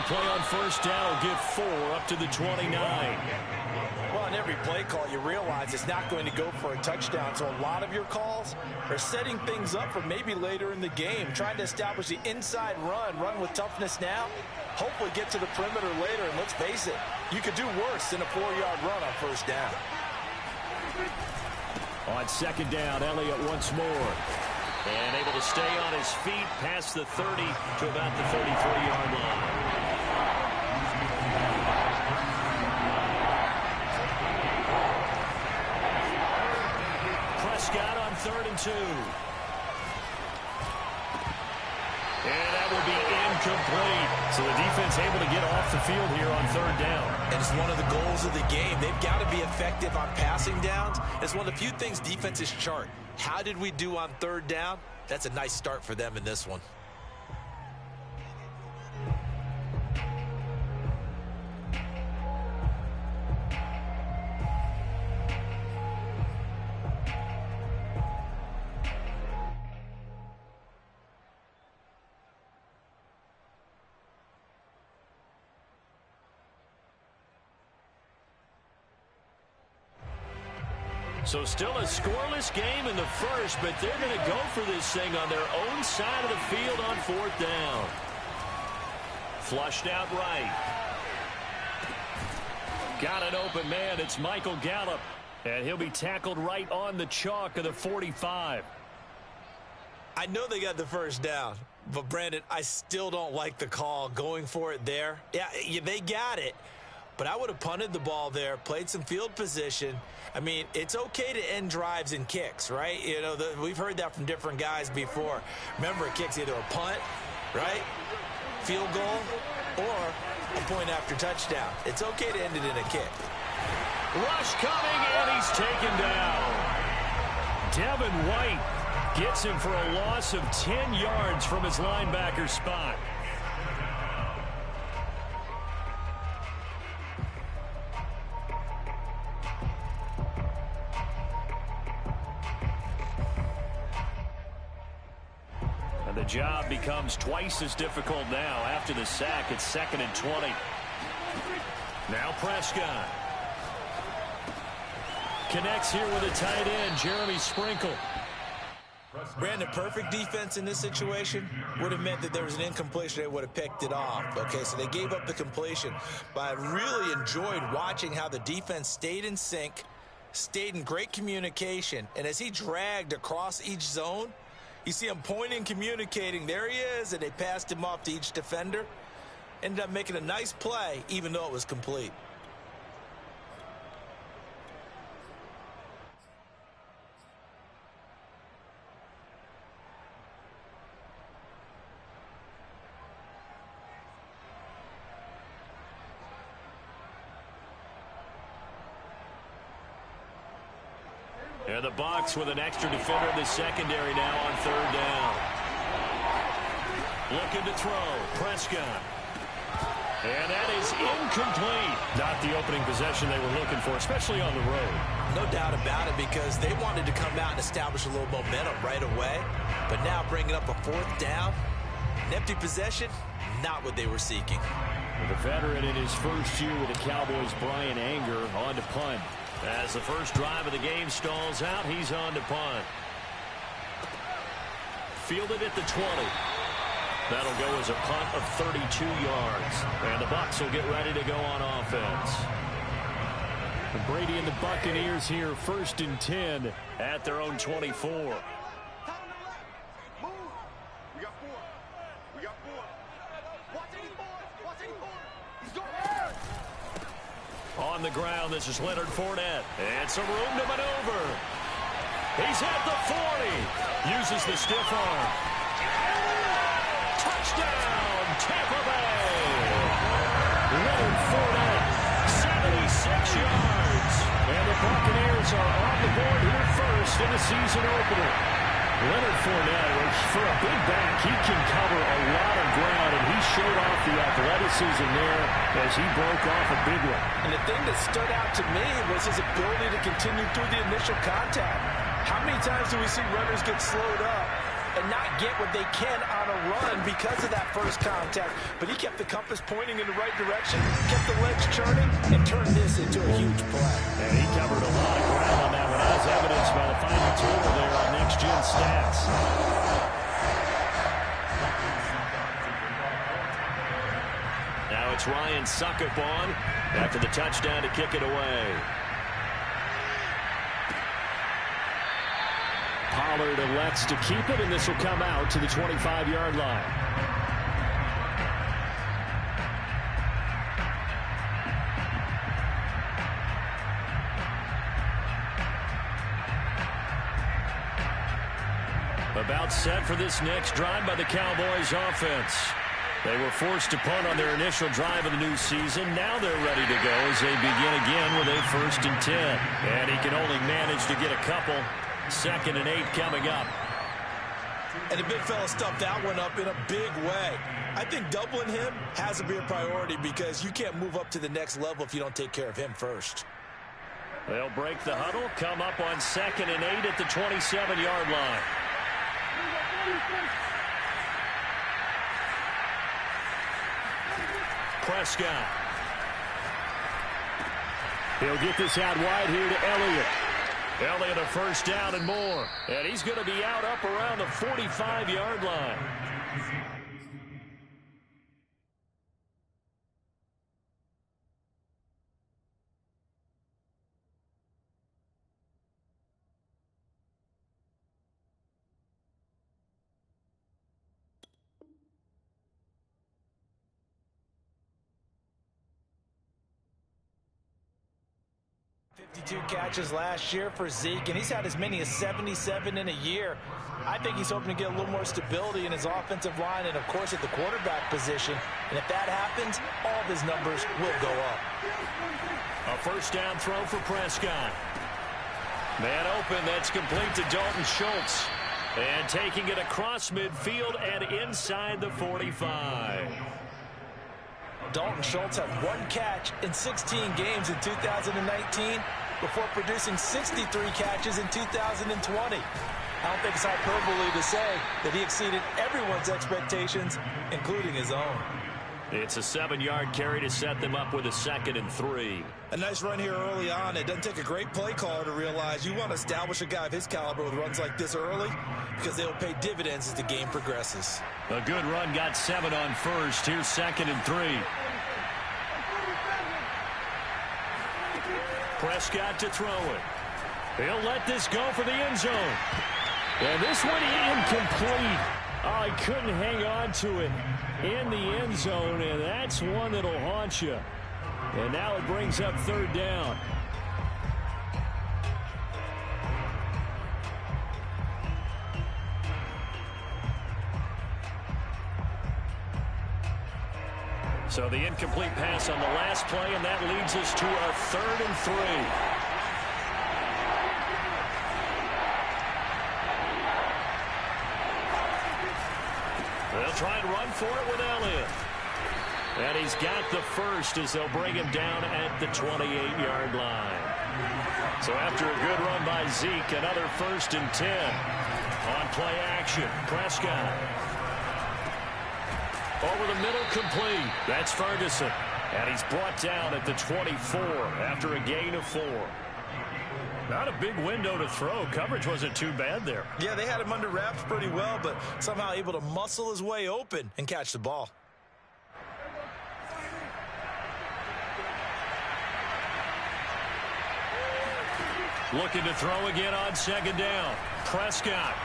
play on first down will get 4 up to the 29. Well, on every play call, you realize it's not going to go for a touchdown. So a lot of your calls are setting things up for maybe later in the game, trying to establish the inside run with toughness now, hopefully get to the perimeter later. And let's face it, you could do worse than a 4-yard run on first down. On second down, Elliott once more. And able to stay on his feet past the 30 to about the 33-yard line. Prescott on 3rd and 2. And that will be incomplete. So the defense able to get off the field here on 3rd down. And it's one of the goals of the game. They've got to be effective on passing downs. It's one of the few things defenses chart. How did we do on 3rd down? That's a nice start for them in this one. So still a scoreless game in the first, but they're going to go for this thing on their own side of the field on 4th down. Flushed out right. Got an open man. It's Michael Gallup. And he'll be tackled right on the chalk of the 45. I know they got the first down, but Brandon, I still don't like the call going for it there. Yeah, they got it. But I would have punted the ball there, played some field position. I mean, it's okay to end drives and kicks, right? You know, we've heard that from different guys before. Remember, a kick's either a punt, right, field goal, or a point after touchdown. It's okay to end it in a kick. Rush coming, and he's taken down. Devin White gets him for a loss of 10 yards from his linebacker spot. The job becomes twice as difficult now after the sack. It's 2nd and 20. Now Prescott. Connects here with a tight end, Jeremy Sprinkle. Brandon, perfect defense in this situation would have meant that there was an incompletion. They would have picked it off. Okay, so they gave up the completion. But I really enjoyed watching how the defense stayed in sync, stayed in great communication. And as he dragged across each zone, you see him pointing, communicating. There he is, and they passed him off to each defender. Ended up making a nice play, even though it was complete. And the Bucs with an extra defender in the secondary now on 3rd down. Looking to throw. Prescott. And that is incomplete. Not the opening possession they were looking for, especially on the road. No doubt about it, because they wanted to come out and establish a little momentum right away. But now bringing up a 4th down, an empty possession, not what they were seeking. The veteran in his first year with the Cowboys, Brian Anger, on to punt. As the first drive of the game stalls out, he's on to punt. Fielded at the 20. That'll go as a punt of 32 yards. And the Bucs will get ready to go on offense. And Brady and the Buccaneers here, 1st and 10 at their own 24. On the ground, this is Leonard Fournette. And some room to maneuver. He's at the 40. Uses the stiff arm. Touchdown, Tampa Bay. Leonard Fournette, 76 yards. And the Buccaneers are on the board here first in the season opener. Leonard Fournette, for a big back, he can cover a lot of ground, and he showed off the athleticism there as he broke off a big one. And the thing that stood out to me was his ability to continue through the initial contact. How many times do we see runners get slowed up and not get what they can on a run because of that first contact. But he kept the compass pointing in the right direction, kept the legs churning, and turned this into a huge play. And he covered a lot of ground on that one, as evidenced by the final total there on Next Gen Stats. Now it's Ryan Succop on after the touchdown to kick it away. Pollard elects to keep it, and this will come out to the 25-yard line. About set for this next drive by the Cowboys offense. They were forced to punt on their initial drive of the new season. Now they're ready to go as they begin again with a 1st and 10. And he can only manage to get a couple. 2nd and 8 coming up. And the big fella stuffed that one up in a big way. I think doubling him has to be a priority because you can't move up to the next level if you don't take care of him first. They'll break the huddle, come up on 2nd and 8 at the 27-yard line. Prescott. He'll get this out wide here to Elliott. Elliott a 1st down and more. And he's going to be out up around the 45-yard line. Catches last year for Zeke, and he's had as many as 77 in a year. I think he's hoping to get a little more stability in his offensive line and, of course, at the quarterback position. And if that happens, all of his numbers will go up. A 1st down throw for Prescott. Man open, that's complete to Dalton Schultz. And taking it across midfield and inside the 45. Dalton Schultz had 1 catch in 16 games in 2019 before producing 63 catches in 2020. I don't think it's hyperbole to say that he exceeded everyone's expectations, including his own. It's a 7-yard carry to set them up with a 2nd and 3. A nice run here early on. It doesn't take a great play caller to realize you want to establish a guy of his caliber with runs like this early because they'll pay dividends as the game progresses. A good run, got 7 on 1st. Here's 2nd and 3. Prescott to throw it. He'll let this go for the end zone. And this one incomplete. Oh, he couldn't hang on to it in the end zone, and that's one that'll haunt you. And now it brings up 3rd down. So the incomplete pass on the last play, and that leads us to a 3rd and 3. They'll try and run for it with Elliott. And he's got the 1st as they'll bring him down at the 28-yard line. So after a good run by Zeke, another 1st and 10. On play action, Prescott. Over the middle, complete. That's Ferguson. And he's brought down at the 24 after a gain of 4. Not a big window to throw. Coverage wasn't too bad there. Yeah, they had him under wraps pretty well, but somehow able to muscle his way open and catch the ball. Looking to throw again on 2nd down. Prescott.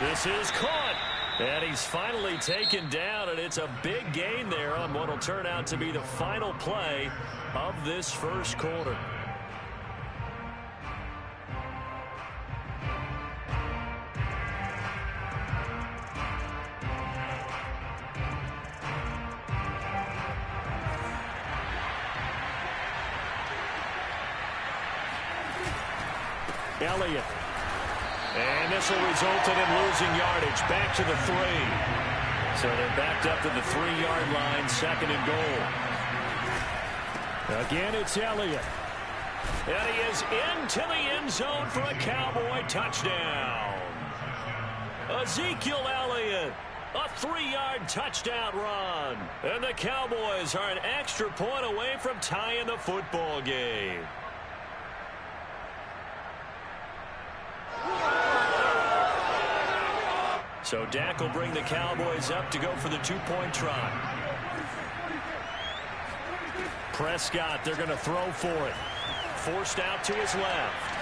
This is caught. And he's finally taken down, and it's a big gain there on what will turn out to be the final play of this 1st quarter. Elliott. And this will result in him losing yardage. Back to the 3. So they're backed up to the 3-yard line, 2nd and goal. Again, it's Elliott. And he is into the end zone for a Cowboy touchdown. Ezekiel Elliott. A 3-yard touchdown run. And the Cowboys are an extra point away from tying the football game. So Dak will bring the Cowboys up to go for the 2-point try. Prescott, they're going to throw for it. Forced out to his left.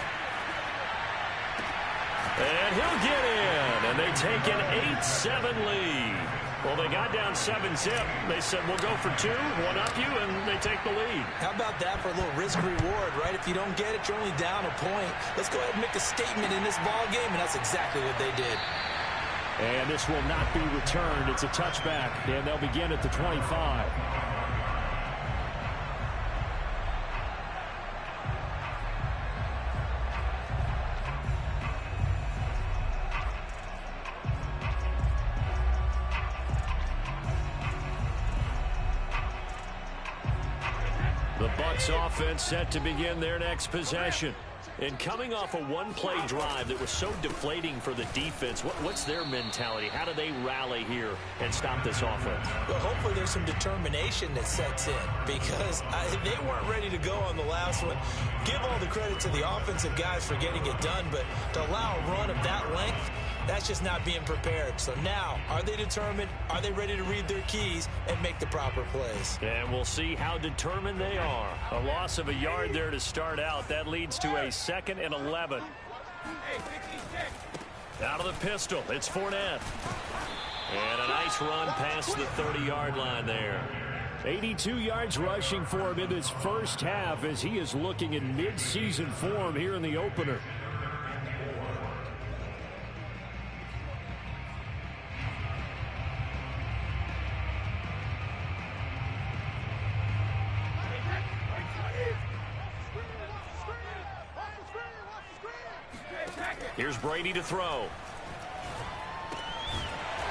And he'll get in. And they take an 8-7 lead. Well, they got down 7-zip. They said, we'll go for 2, one-up you, and they take the lead. How about that for a little risk-reward, right? If you don't get it, you're only down a point. Let's go ahead and make a statement in this ball game, and that's exactly what they did. And this will not be returned. It's a touchback, and they'll begin at the 25. The Bucs offense set to begin their next possession. And coming off a one-play drive that was so deflating for the defense, what's their mentality? How do they rally here and stop this offense? Well, hopefully there's some determination that sets in because they weren't ready to go on the last one. Give all the credit to the offensive guys for getting it done, but to allow a run of that length, that's just not being prepared. So now, are they determined? Are they ready to read their keys and make the proper plays? And we'll see how determined they are. A loss of a yard there to start out. That leads to a 2nd and 11. Out of the pistol, it's Fournette. And a nice run past the 30-yard line there. 82 yards rushing for him in his first half as he is looking in mid-season form here in the opener. Here's Brady to throw.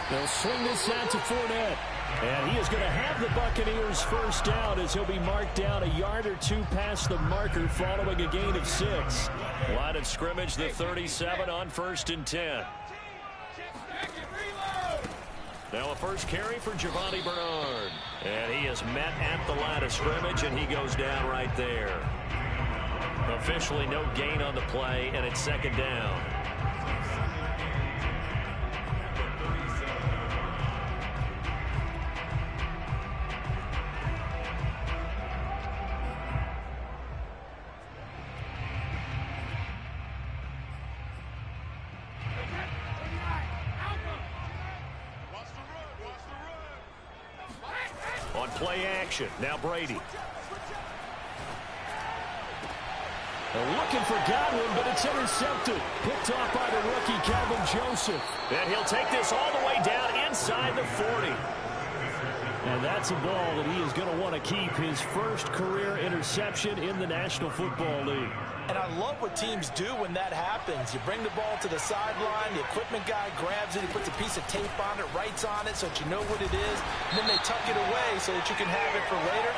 They'll swing this out to Fournette. And he is going to have the Buccaneers first down as he'll be marked down a yard or 2 past the marker following a gain of 6. Line of scrimmage, the 37 on 1st and 10. Now a first carry for Giovani Bernard. And he is met at the line of scrimmage, and he goes down right there. Officially no gain on the play, and it's 2nd down. On play action, now Brady. They're looking for Godwin, but it's intercepted. Picked off by the rookie, Calvin Joseph. And he'll take this all the way down inside the 40. And that's a ball that he is going to want to keep, his first career interception in the National Football League. And I love what teams do when that happens. You bring the ball to the sideline, the equipment guy grabs it, he puts a piece of tape on it, writes on it so that you know what it is, and then they tuck it away so that you can have it for later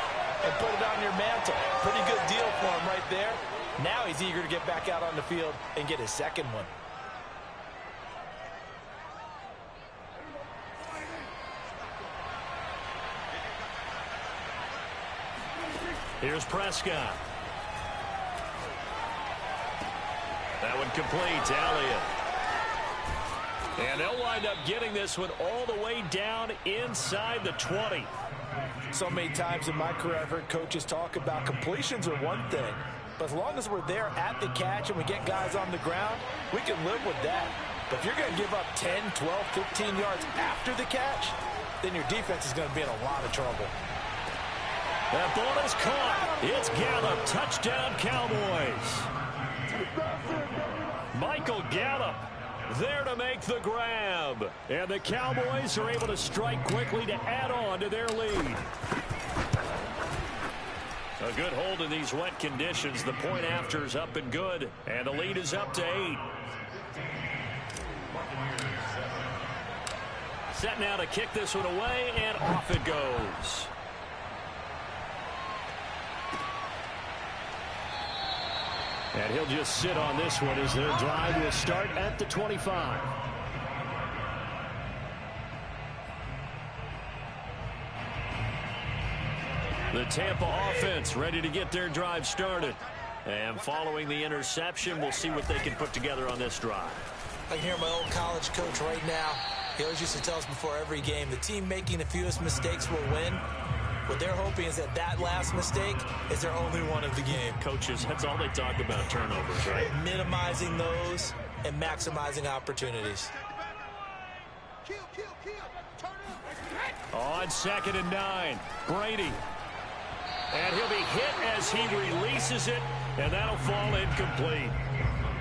and put it on your mantle. Pretty good deal for him right there. Now he's eager to get back out on the field and get his second one. Here's Prescott. That one complete to Elliott. And they'll wind up getting this one all the way down inside the 20. So many times in my career I've heard coaches talk about completions are one thing. But as long as we're there at the catch and we get guys on the ground, we can live with that. But if you're going to give up 10, 12, 15 yards after the catch, then your defense is going to be in a lot of trouble. That ball is caught. It's Gallup. Touchdown, Cowboys. Michael Gallup there to make the grab. And the Cowboys are able to strike quickly to add on to their lead. A good hold in these wet conditions. The point after is up and good. And the lead is up to 8. Set now to kick this one away, and off it goes. And he'll just sit on this one as their drive will start at the 25. The Tampa offense ready to get their drive started. And following the interception, we'll see what they can put together on this drive. I can hear my old college coach right now. He always used to tell us before every game, the team making the fewest mistakes will win. What they're hoping is that that last mistake is their only one of the game. Coaches, that's all they talk about, turnovers, right? Minimizing those and maximizing opportunities. On 2nd and 9, Brady. And he'll be hit as he releases it, and that'll fall incomplete.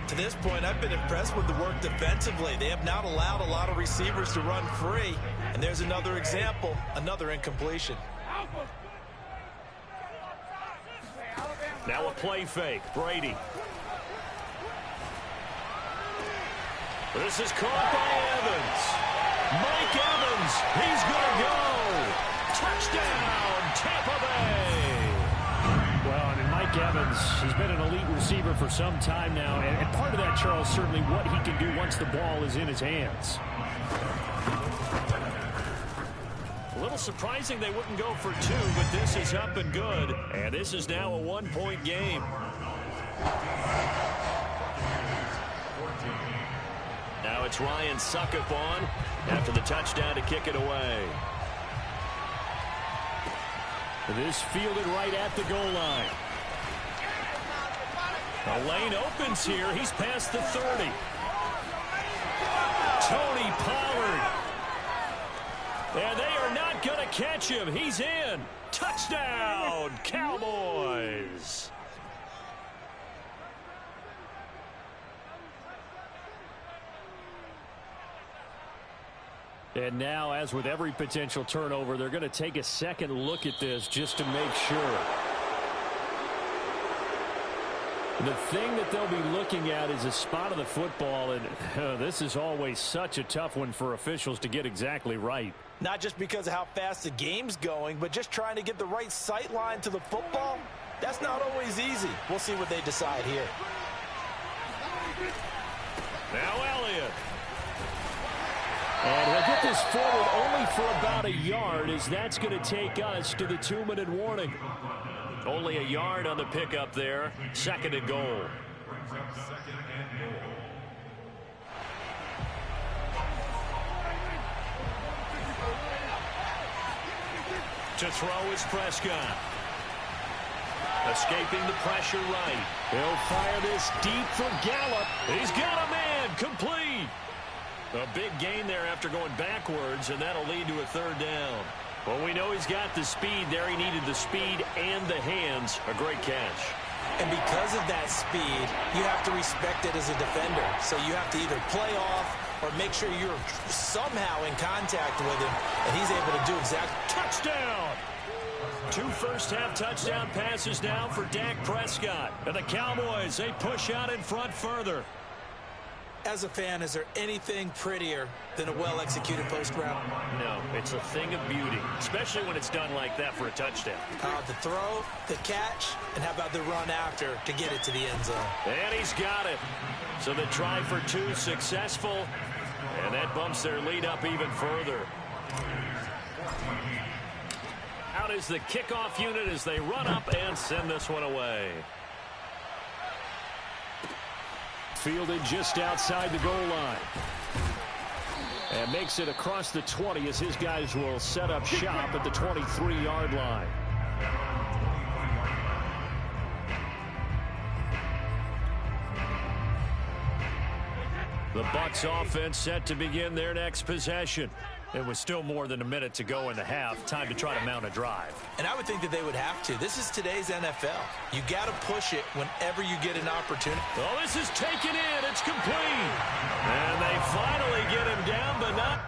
To this point, I've been impressed with the work defensively. They have not allowed a lot of receivers to run free. And there's another example, another incompletion. Now a play fake, Brady. This is caught by Evans. Mike Evans, he's going to go. Touchdown, Tampa Bay. Well, I mean, Mike Evans, he's been an elite receiver for some time now. And part of that, Charles, certainly what he can do once the ball is in his hands. A little surprising they wouldn't go for 2, but this is up and good. And this is now a 1-point game. Now it's Ryan Succop on after the touchdown to kick it away. This fielded right at the goal line. The lane opens here. He's past the 30. Tony Pollard. And they are not going to catch him. He's in. Touchdown, Cowboys. And now, as with every potential turnover, they're going to take a second look at this just to make sure. The thing that they'll be looking at is a spot of the football, and this is always such a tough one for officials to get exactly right. Not just because of how fast the game's going, but just trying to get the right sight line to the football. That's not always easy. We'll see what they decide here. Now Elliott. And he'll get this forward only for about a yard, as that's going to take us to the 2-minute warning. Only a yard on the pickup there. 2nd and goal. To throw is Prescott. Escaping the pressure right. He'll fire this deep for Gallup. He's got a man. Complete. A big gain there after going backwards, and that'll lead to a 3rd down. Well, we know he's got the speed there. He needed the speed and the hands. A great catch. And because of that speed, you have to respect it as a defender. So you have to either play off or make sure you're somehow in contact with him, and he's able to do exactly. Touchdown! 2 first-half touchdown passes now for Dak Prescott. And the Cowboys, they push out in front further. As a fan, is there anything prettier than a well-executed post route? No, it's a thing of beauty, especially when it's done like that for a touchdown. The throw, the catch, and how about the run after to get it to the end zone? And he's got it. So the try for 2 successful, and that bumps their lead up even further. Out is the kickoff unit as they run up and send this one away. Fielded just outside the goal line. And makes it across the 20 as his guys will set up shop at the 23-yard line. The Bucs offense set to begin their next possession. It was still more than a minute to go in the half. Time to try to mount a drive. And I would think that they would have to. This is today's NFL. You got to push it whenever you get an opportunity. Oh, this is taken in. It's complete. And they finally get him down, but not.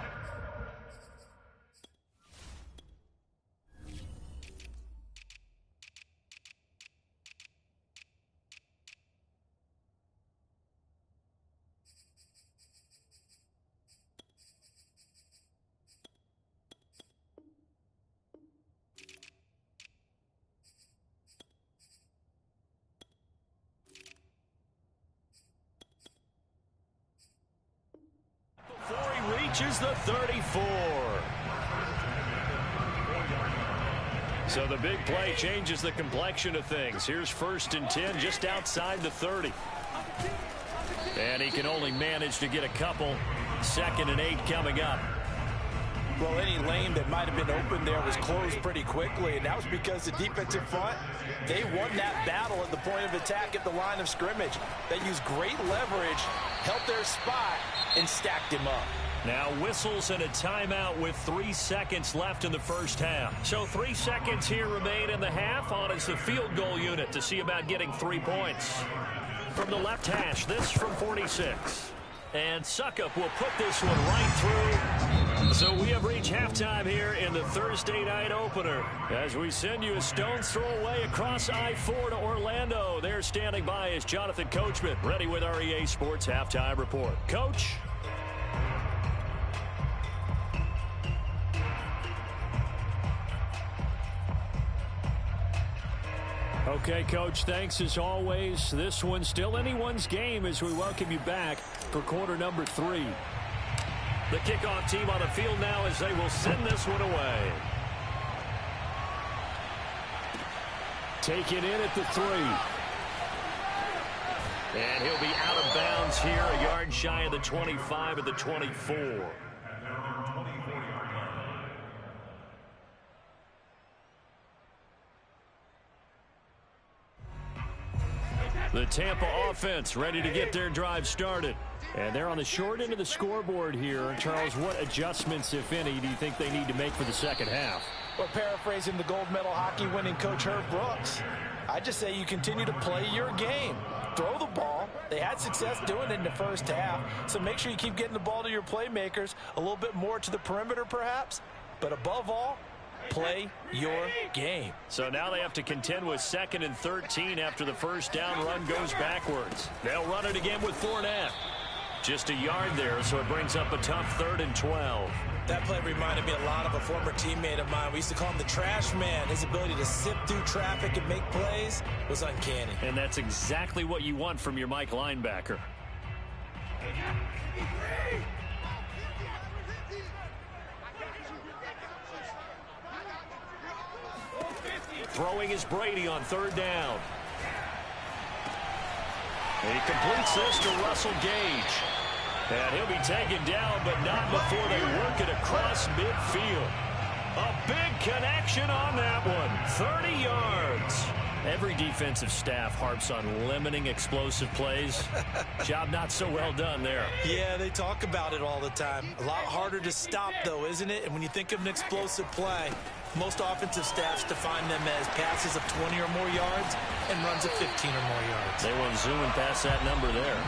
Reaches the 34. So the big play changes the complexion of things. Here's 1st and 10 just outside the 30. And he can only manage to get a couple. 2nd and 8 coming up. Well, any lane that might have been open there was closed pretty quickly, and that was because the defensive front, they won that battle at the point of attack at the line of scrimmage. They used great leverage, held their spot, and stacked him up. Now whistles and a timeout with 3 seconds left in the first half. So 3 seconds here remain in the half on as the field goal unit to see about getting 3 points. From the left hash, this from 46. And Succop will put this one right through. So we have reached halftime here in the Thursday night opener. As we send you a stone's throw away across I-4 to Orlando. There standing by is Jonathan Coachman, ready with our EA Sports Halftime Report. Coach? Okay, Coach, thanks as always. This one's still anyone's game as we welcome you back for quarter number 3. The kickoff team on the field now as they will send this one away. Take it in at the 3. And he'll be out of bounds here, a yard shy of the 25 at the 24. The Tampa offense ready to get their drive started. And they're on the short end of the scoreboard here. Charles, what adjustments, if any, do you think they need to make for the second half? Well, paraphrasing the gold medal hockey winning coach Herb Brooks, I just say you continue to play your game. Throw the ball. They had success doing it in the first half, so make sure you keep getting the ball to your playmakers, a little bit more to the perimeter perhaps, but above all, play your game. So now they have to contend with 2nd and 13 after the first down run goes backwards. They'll run it again with Fournette. Just a yard there, so it brings up a tough 3rd and 12. That play reminded me a lot of a former teammate of mine. We used to call him the trash man. His ability to sift through traffic and make plays was uncanny. And that's exactly what you want from your Mike linebacker. Throwing is Brady on 3rd down. And he completes this to Russell Gage. And he'll be taken down, but not before they work it across midfield. A big connection on that one. 30 yards. Every defensive staff harps on limiting explosive plays. Job not so well done there. Yeah, they talk about it all the time. A lot harder to stop, though, isn't it? And when you think of an explosive play, most offensive staffs define them as passes of 20 or more yards and runs of 15 or more yards. They went zooming past that number there.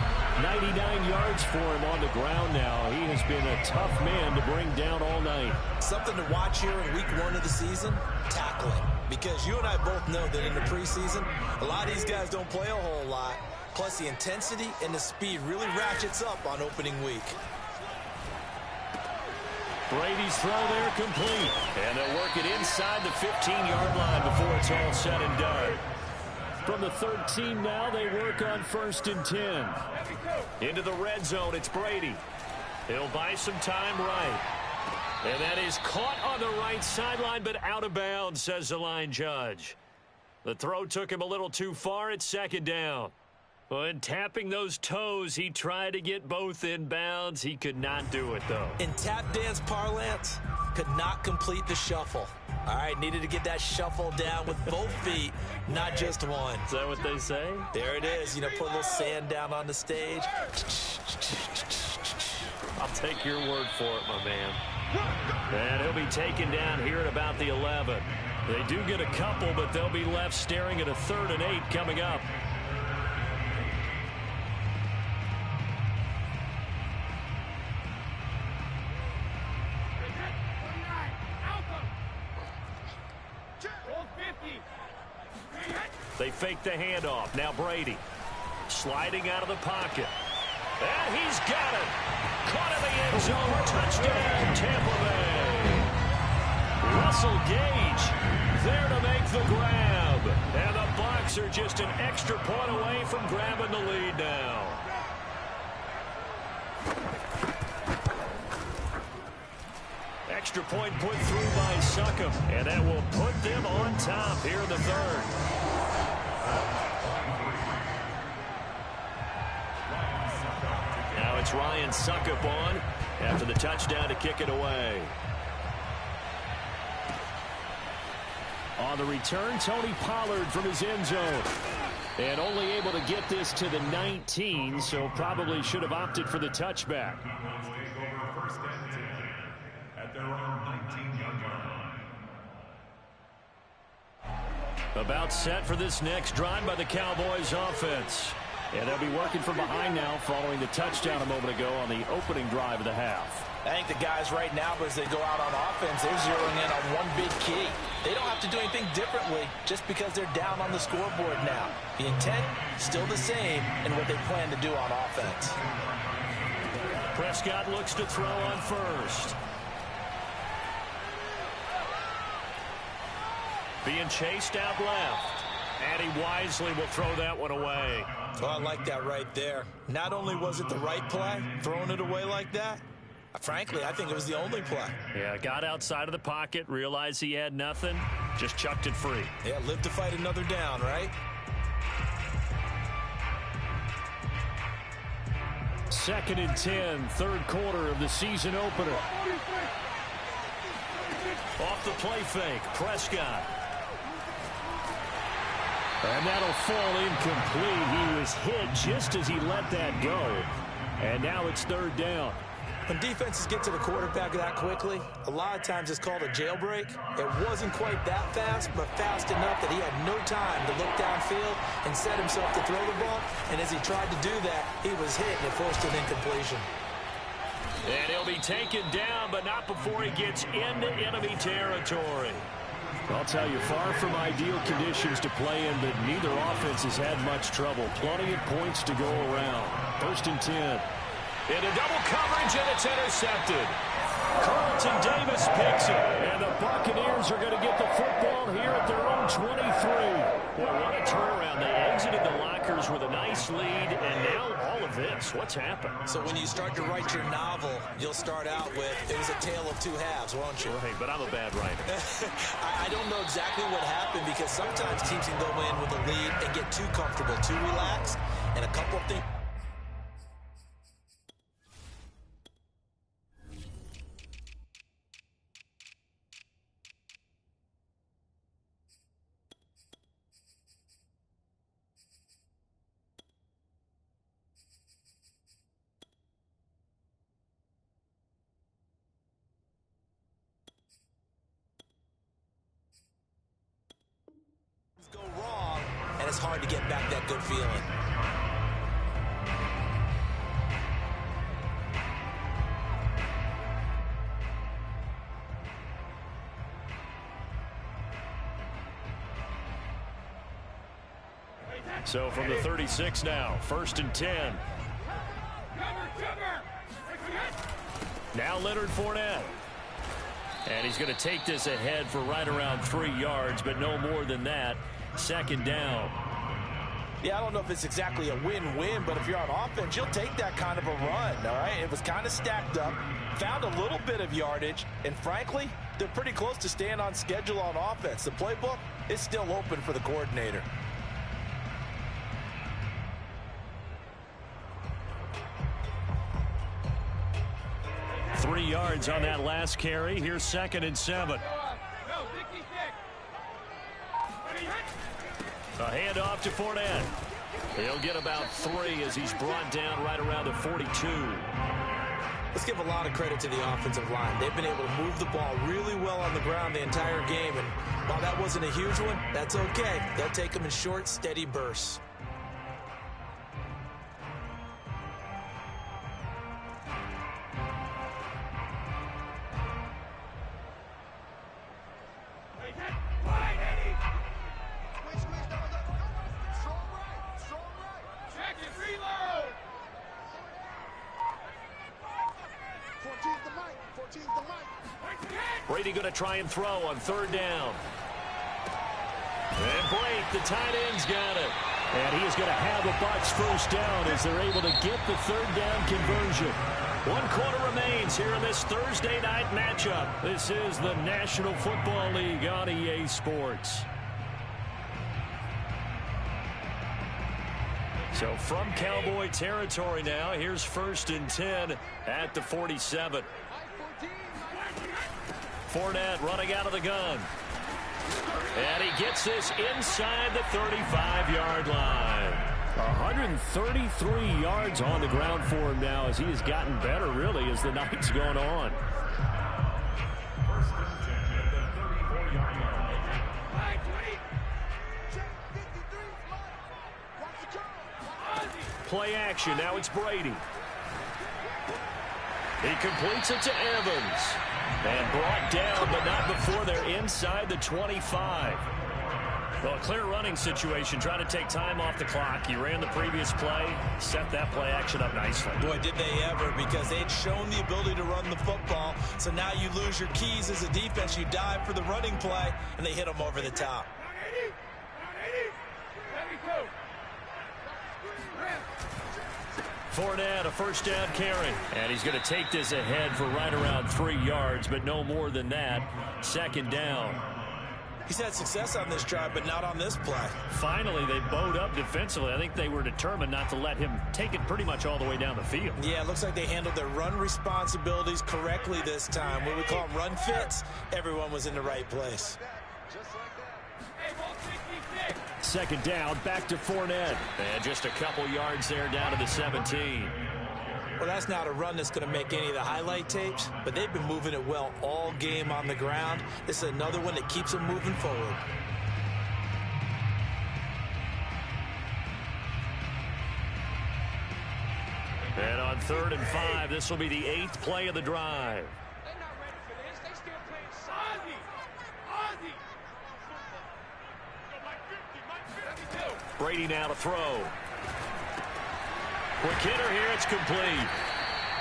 99 yards for him on the ground now. He has been a tough man to bring down all night. Something to watch here in week 1 of the season, tackling. Because you and I both know that in the preseason, a lot of these guys don't play a whole lot. Plus the intensity and the speed really ratchets up on opening week. Brady's throw there complete. And they'll work it inside the 15-yard line before it's all said and done. From the 13 now, they work on 1st and 10. Into the red zone, it's Brady. He'll buy some time right. And that is caught on the right sideline, but out of bounds, says the line judge. The throw took him a little too far at 2nd down. When tapping those toes, he tried to get both in bounds. He could not do it, though. In tap dance parlance, could not complete the shuffle. All right, needed to get that shuffle down with both feet, not just one. Is that what they say? There it is. You know, put a little sand down on the stage. I'll take your word for it, my man. And he'll be taken down here at about the 11. They do get a couple, but they'll be left staring at a 3rd and 8 coming up. They fake the handoff. Now Brady sliding out of the pocket. And he's got it. Caught in the end zone. Touchdown, Tampa Bay. Russell Gage there to make the grab. And the Bucs are just an extra point away from grabbing the lead now. extra point put through by Succop, and that will put them on top here in the third. Now it's Ryan Succop on after the touchdown to kick it away. On the return, Tony Pollard from his end zone. And only able to get this to the 19, so probably should have opted for the touchback. About set for this next drive by the Cowboys offense. And they'll be working from behind now following the touchdown a moment ago on the opening drive of the half. I think the guys right now, as they go out on offense, they're zeroing in on one big key. They don't have to do anything differently just because they're down on the scoreboard now. The intent, still the same in what they plan to do on offense. Prescott looks to throw on first. Being chased out left. And he wisely will throw that one away. Well, I like that right there. Not only was it the right play, throwing it away like that, frankly, I think it was the only play. Yeah, got outside of the pocket, realized he had nothing, just chucked it free. Yeah, live to fight another down, right? Second and 10, third quarter of the season opener. Off the play fake, Prescott. And that'll fall incomplete. He was hit just as he let that go. And now it's third down. When defenses get to the quarterback that quickly, a lot of times it's called a jailbreak. It wasn't quite that fast, but fast enough that he had no time to look downfield and set himself to throw the ball. And as he tried to do that, he was hit and it forced an incompletion. And he'll be taken down, but not before he gets into enemy territory. I'll tell you, far from ideal conditions to play in, but neither offense has had much trouble. Plenty of points to go around. First and 10. Into double coverage, and it's intercepted. Carlton Davis picks it, and the Buccaneers are going to get the football here at their own 23. Well, what a turnaround. They exited the lockers with a nice lead, and now all of this. What's happened? So when you start to write your novel, you'll start out with, it was a tale of two halves, won't you? Right, but I'm a bad writer. I don't know exactly what happened, because sometimes teams can go in with a lead and get too comfortable, too relaxed, and a couple of things. Go wrong, and it's hard to get back that good feeling. So from the 36 now, first and 10. Now Leonard Fournette. And he's going to take this ahead for right around 3 yards, but no more than that. Second down. Yeah, I don't know if it's exactly a win-win, but if you're on offense, you'll take that kind of a run, all right? It was kind of stacked up, found a little bit of yardage, and frankly, they're pretty close to staying on schedule on offense. The playbook is still open for the coordinator. Three yards on that last carry. Here's second and 7. A handoff to Fournette. He'll get about 3 as he's brought down right around the 42. Let's give a lot of credit to the offensive line. They've been able to move the ball really well on the ground the entire game, and while that wasn't a huge one, that's okay. They'll take them in short, steady bursts. Brady going to try and throw on third down. And Blake, the tight end's got it. And he is going to have a Bucs first down as they're able to get the third down conversion. 1 quarter remains here in this Thursday night matchup. This is the National Football League on EA Sports. So from Cowboy territory now, here's 1st and 10 at the 47. Fournette running out of the gun. And he gets this inside the 35-yard line. 133 yards on the ground for him now as he has gotten better, really, as the night's gone on. Play action. Now it's Brady. He completes it to Evans. And brought down, but not before they're inside the 25. Well, a clear running situation, trying to take time off the clock. He ran the previous play, set that play action up nicely. Boy, did they ever, because they'd shown the ability to run the football. So now you lose your keys as a defense. You dive for the running play, and they hit them over the top. Fournette, a first down carry. And he's going to take this ahead for right around 3 yards, but no more than that. 2nd down. He's had success on this drive, but not on this play. Finally, they bowed up defensively. I think they were determined not to let him take it pretty much all the way down the field. Yeah, it looks like they handled their run responsibilities correctly this time. When we call them run fits, everyone was in the right place. 2nd down, back to Fournette. And just a couple yards there down to the 17. Well, that's not a run that's going to make any of the highlight tapes, but they've been moving it well all game on the ground. This is another one that keeps them moving forward. And on 3rd and 5, this will be the 8th play of the drive. They're not ready for this. They still playing Ozzy. Brady now to throw. Quick hitter here, it's complete.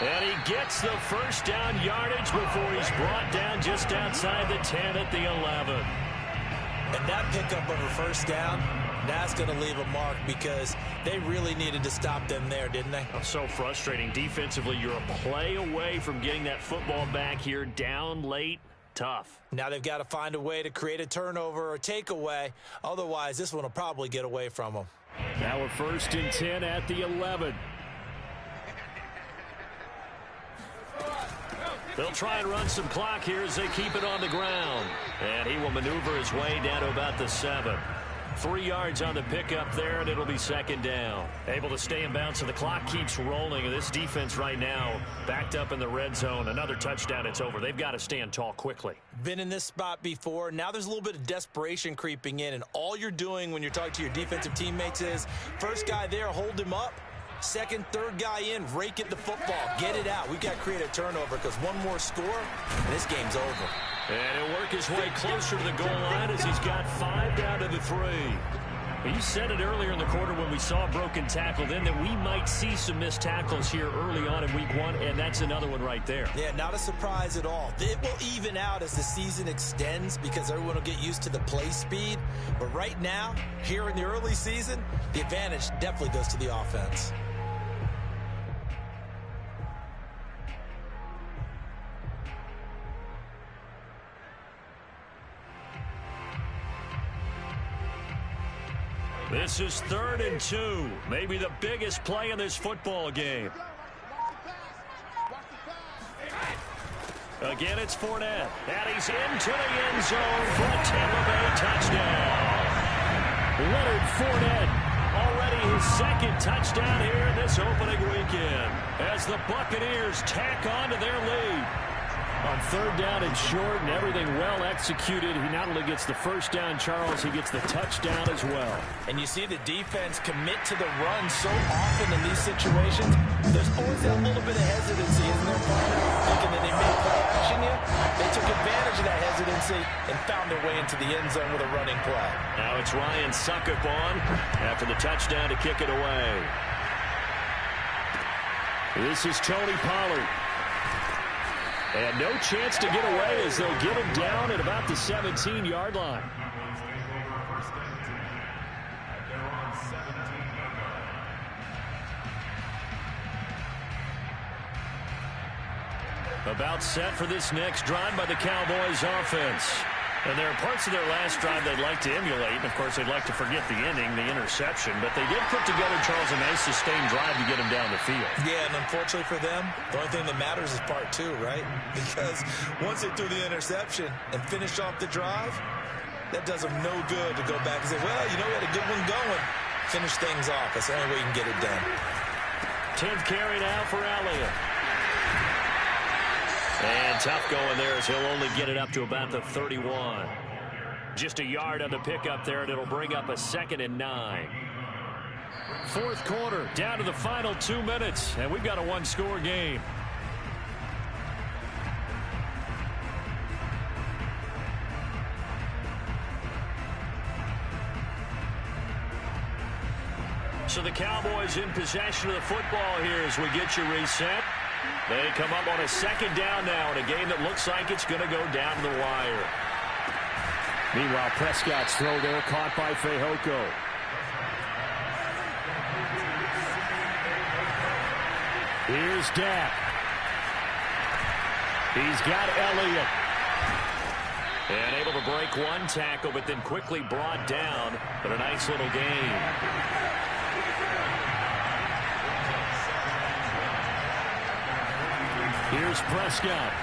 And he gets the first down yardage before he's brought down just outside the 10 at the 11. And that pickup of a first down, that's going to leave a mark because they really needed to stop them there, didn't they? Oh, so frustrating. Defensively, you're a play away from getting that football back here down late. Tough. Now they've got to find a way to create a turnover or takeaway. Otherwise, this one will probably get away from them. Now we're 1st and 10 at the 11. They'll try and run some clock here as they keep it on the ground. And he will maneuver his way down to about the 7. 3 yards on the pickup there, and it'll be 2nd down. Able to stay in bounds, so the clock keeps rolling. And this defense right now backed up in the red zone. Another touchdown, it's over. They've got to stand tall quickly. Been in this spot before. Now there's a little bit of desperation creeping in, and all you're doing when you're talking to your defensive teammates is first guy there, hold him up. Second, third guy in, rake at the football. Get it out. We've got to create a turnover because one more score, and this game's over. And he'll work his way closer to the goal line as he's got 5 down to the 3. You said it earlier in the quarter when we saw a broken tackle then that we might see some missed tackles here early on in week 1, and that's another one right there. Yeah, not a surprise at all. It will even out as the season extends because everyone will get used to the play speed. But right now, here in the early season, the advantage definitely goes to the offense. This is 3rd and 2. Maybe the biggest play in this football game. Again, it's Fournette. And he's into the end zone for a Tampa Bay touchdown. Leonard Fournette, already his 2nd touchdown here in this opening weekend, as the Buccaneers tack on to their lead. On 3rd down and short and everything well executed, he not only gets the first down, Charles, he gets the touchdown as well. And you see the defense commit to the run so often in these situations. There's always that little bit of hesitancy, isn't there, partner? Thinking that they may play action you. They took advantage of that hesitancy and found their way into the end zone with a running play. Now it's Ryan Succop on after the touchdown to kick it away. This is Tony Pollard. And no chance to get away as they'll get him down at about the 17-yard line. About set for this next drive by the Cowboys offense. And there are parts of their last drive they'd like to emulate. And, of course, they'd like to forget the inning, the interception. But they did put together, Charles, a nice sustained drive to get them down the field. Yeah, and unfortunately for them, the only thing that matters is part two, right? Because once they threw the interception and finished off the drive, that does them no good to go back and say, well, you know, we had a good one going. Finish things off. That's the only way you can get it done. 10th carry now for Elliott. And tough going there as he'll only get it up to about the 31. Just a yard on the pickup there, and it'll bring up a 2nd and 9. Fourth quarter, down to the final 2 minutes, and we've got a one-score game. So the Cowboys in possession of the football here as we get you reset. They come up on a 2nd down now in a game that looks like it's going to go down to the wire. Meanwhile, Prescott's throw there caught by Fehoko. Here's Dak. He's got Elliott. And able to break one tackle, but then quickly brought down. But a nice little gain. Here's Prescott.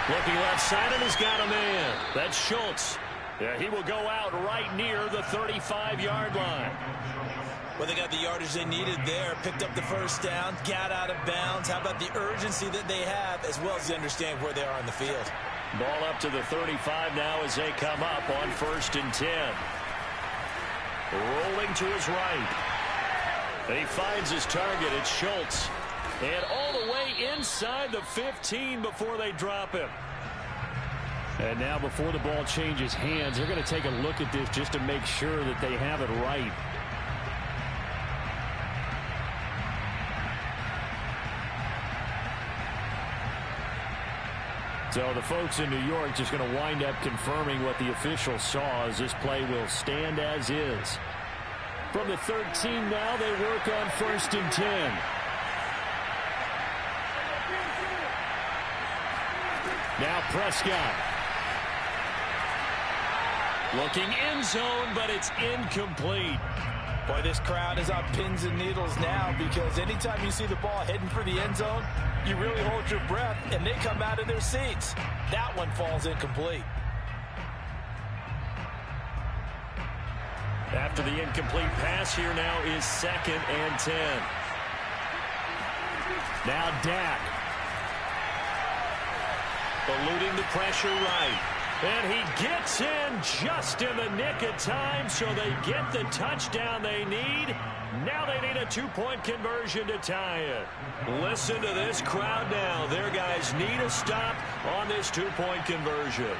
Looking left side, and he's got a man. That's Schultz. Yeah, he will go out right near the 35-yard line. Well, they got the yardage they needed there. Picked up the first down, got out of bounds. How about the urgency that they have, as well as they understand where they are on the field. Ball up to the 35 now as they come up on 1st and 10. Rolling to his right. He finds his target. It's Schultz. And all the way inside the 15 before they drop him. And now before the ball changes hands, they're going to take a look at this just to make sure that they have it right. So the folks in New York just going to wind up confirming what the official saw as this play will stand as is. From the 13 now, they work on 1st and 10. Now Prescott. Looking end zone, but it's incomplete. Boy, this crowd is on pins and needles now because anytime you see the ball heading for the end zone, you really hold your breath, and they come out of their seats. That one falls incomplete. After the incomplete pass, here now is 2nd and 10. Now Dak. Eluding the pressure right. And he gets in just in the nick of time, so they get the touchdown they need. Now they need a 2-point conversion to tie it. Listen to this crowd now. Their guys need a stop on this 2-point conversion.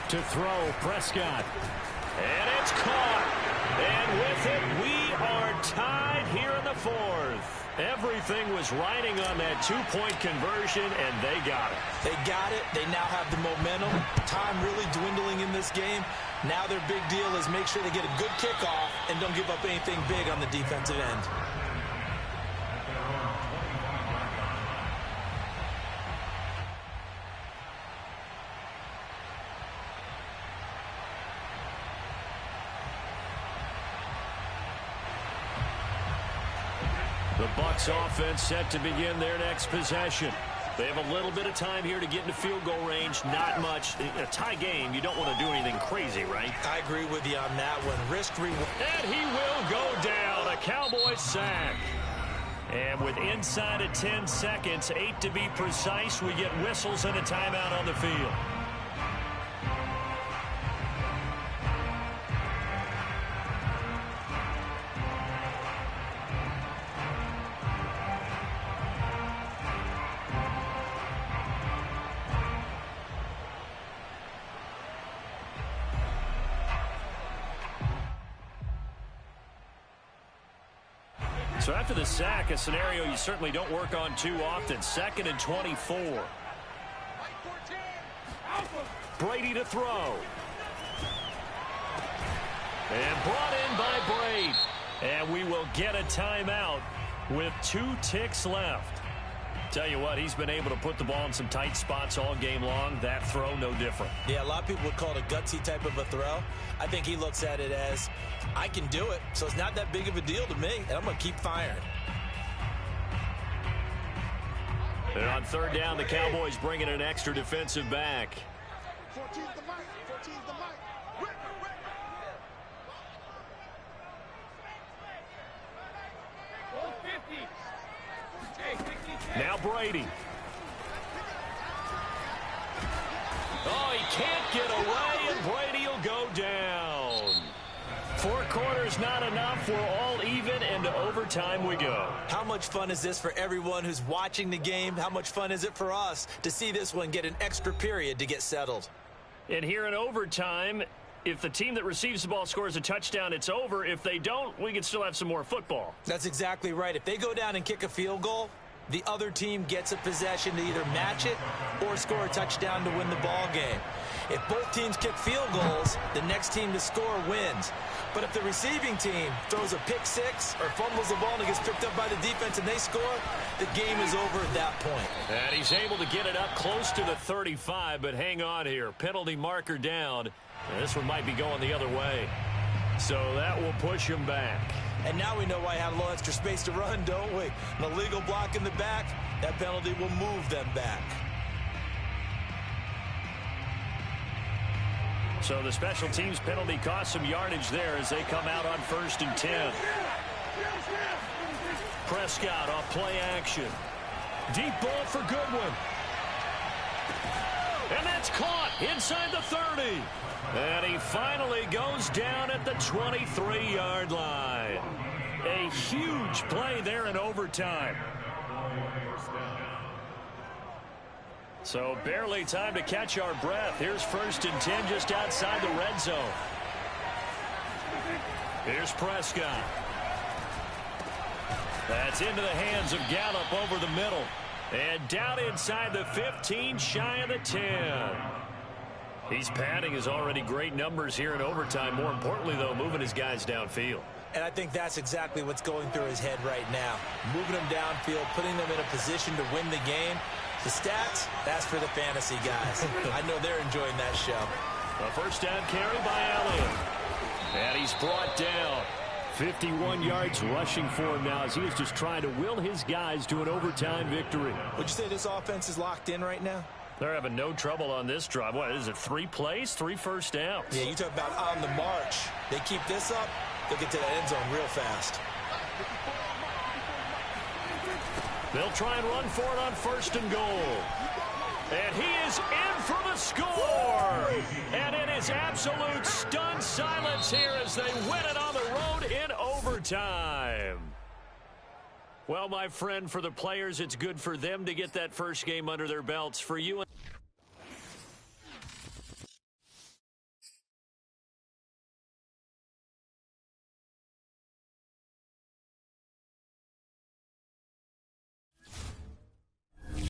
To throw, Prescott. And it's caught. And with it, we are tied here in the 4th. Everything was riding on that 2-point conversion, and they got it. They got it. They now have the momentum. Time really dwindling in this game. Now their big deal is make sure they get a good kickoff and don't give up anything big on the defensive end. The Bucs offense set to begin their next possession. They have a little bit of time here to get into field goal range. Not much. A tie game, you don't want to do anything crazy, right? I agree with you on that one. Risk reward. And he will go down. A Cowboys sack. And with inside of 10 seconds, 8 to be precise, we get whistles and a timeout on the field. So after the sack, a scenario you certainly don't work on too often. 2nd and 24. Brady to throw. And brought in by Brady. And we will get a timeout with 2 ticks left. Tell you what, he's been able to put the ball in some tight spots all game long. That throw, no different. Yeah, a lot of people would call it a gutsy type of a throw. I think he looks at it as, I can do it, so it's not that big of a deal to me, and I'm going to keep firing. And on third down, the Cowboys bring in an extra defensive back. 14's the mic. 14's the mic. Now Brady. Oh, he can't get away, and Brady will go down. 4 quarters not enough. We're all even, and to overtime we go. How much fun is this for everyone who's watching the game? How much fun is it for us to see this one get an extra period to get settled? And here in overtime, if the team that receives the ball scores a touchdown, it's over. If they don't, we can still have some more football. That's exactly right. If they go down and kick a field goal, the other team gets a possession to either match it or score a touchdown to win the ball game. If both teams kick field goals, the next team to score wins. But if the receiving team throws a pick six or fumbles the ball and it gets picked up by the defense and they score, the game is over at that point. And he's able to get it up close to the 35, but hang on here. Penalty marker down. And this one might be going the other way. So that will push him back. And now we know why I have a little extra space to run, don't we? An illegal block in the back, that penalty will move them back. So the special teams penalty cost some yardage there as they come out on 1st and 10. Prescott off play action. Deep ball for Goodwin. And that's caught inside the 30. And he finally goes down at the 23-yard line. A huge play there in overtime. So barely time to catch our breath. Here's 1st and 10 just outside the red zone. Here's Prescott. That's into the hands of Gallup over the middle. And down inside the 15, shy of the 10. He's padding his already great numbers here in overtime. More importantly, though, moving his guys downfield. And I think that's exactly what's going through his head right now. Moving them downfield, putting them in a position to win the game. The stats, that's for the fantasy guys. I know they're enjoying that show. A first down carry by Elliott. And he's brought down. 51 yards rushing for him now as he is just trying to will his guys to an overtime victory. Would you say this offense is locked in right now? They're having no trouble on this drive. What is it, 3 plays, 3 first downs? Yeah, you talk about on the march. They keep this up, they'll get to the end zone real fast. They'll try and run for it on 1st and goal. And he is in for the score. And it is absolute stunned silence here as they win it on the road in overtime. Well, my friend, for the players, it's good for them to get that first game under their belts. For you